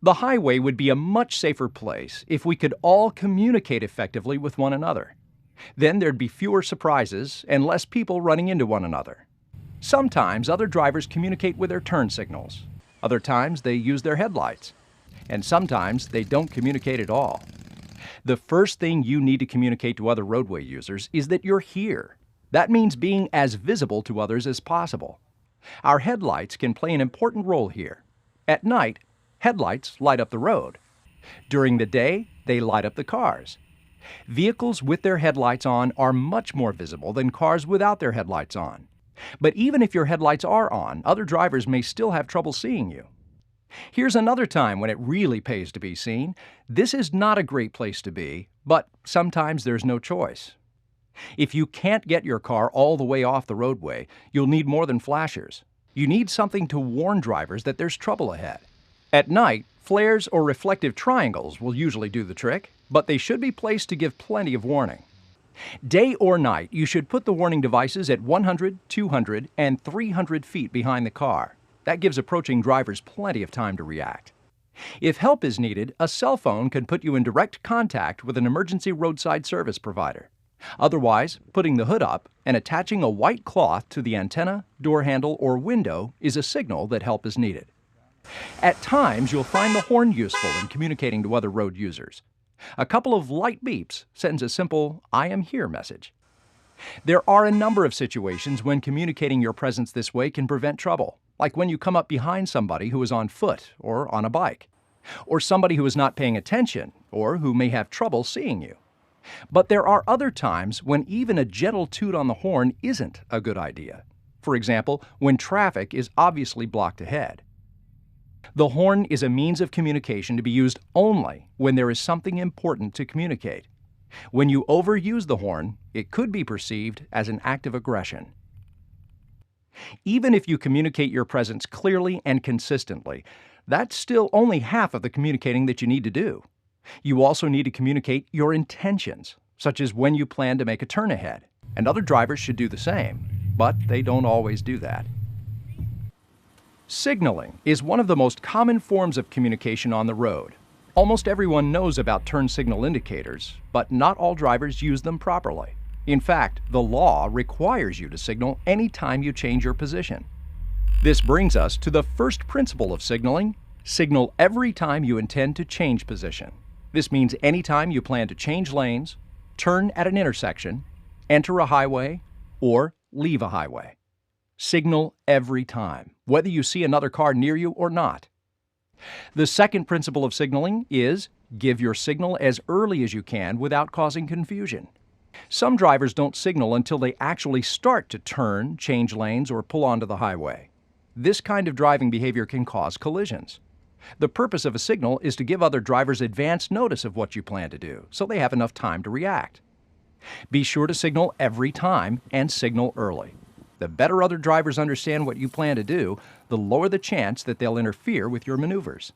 The highway would be a much safer place if we could all communicate effectively with one another. Then there'd be fewer surprises and less people running into one another. Sometimes other drivers communicate with their turn signals. Other times they use their headlights. And sometimes they don't communicate at all. The first thing you need to communicate to other roadway users is that you're here. That means being as visible to others as possible. Our headlights can play an important role here. At night, headlights light up the road. During the day, they light up the cars. Vehicles with their headlights on are much more visible than cars without their headlights on. But even if your headlights are on, other drivers may still have trouble seeing you. Here's another time when it really pays to be seen. This is not a great place to be, but sometimes there's no choice. If you can't get your car all the way off the roadway, you'll need more than flashers. You need something to warn drivers that there's trouble ahead. At night, flares or reflective triangles will usually do the trick, but they should be placed to give plenty of warning. Day or night, you should put the warning devices at 100, 200, and 300 feet behind the car. That gives approaching drivers plenty of time to react. If help is needed, a cell phone can put you in direct contact with an emergency roadside service provider. Otherwise, putting the hood up and attaching a white cloth to the antenna, door handle, or window is a signal that help is needed. At times, you'll find the horn useful in communicating to other road users. A couple of light beeps sends a simple "I am here" message. There are a number of situations when communicating your presence this way can prevent trouble, like when you come up behind somebody who is on foot or on a bike, or somebody who is not paying attention or who may have trouble seeing you. But there are other times when even a gentle toot on the horn isn't a good idea. For example, when traffic is obviously blocked ahead. The horn is a means of communication to be used only when there is something important to communicate. When you overuse the horn, it could be perceived as an act of aggression. Even if you communicate your presence clearly and consistently, that's still only half of the communicating that you need to do. You also need to communicate your intentions, such as when you plan to make a turn ahead, and other drivers should do the same, but they don't always do that. Signaling is one of the most common forms of communication on the road. Almost everyone knows about turn signal indicators, but not all drivers use them properly. In fact, the law requires you to signal anytime you change your position. This brings us to the first principle of signaling: signal every time you intend to change position. This means anytime you plan to change lanes, turn at an intersection, enter a highway, or leave a highway. Signal every time, whether you see another car near you or not. The second principle of signaling is give your signal as early as you can without causing confusion. Some drivers don't signal until they actually start to turn, change lanes, or pull onto the highway. This kind of driving behavior can cause collisions. The purpose of a signal is to give other drivers advance notice of what you plan to do, so they have enough time to react. Be sure to signal every time and signal early. The better other drivers understand what you plan to do, the lower the chance that they'll interfere with your maneuvers.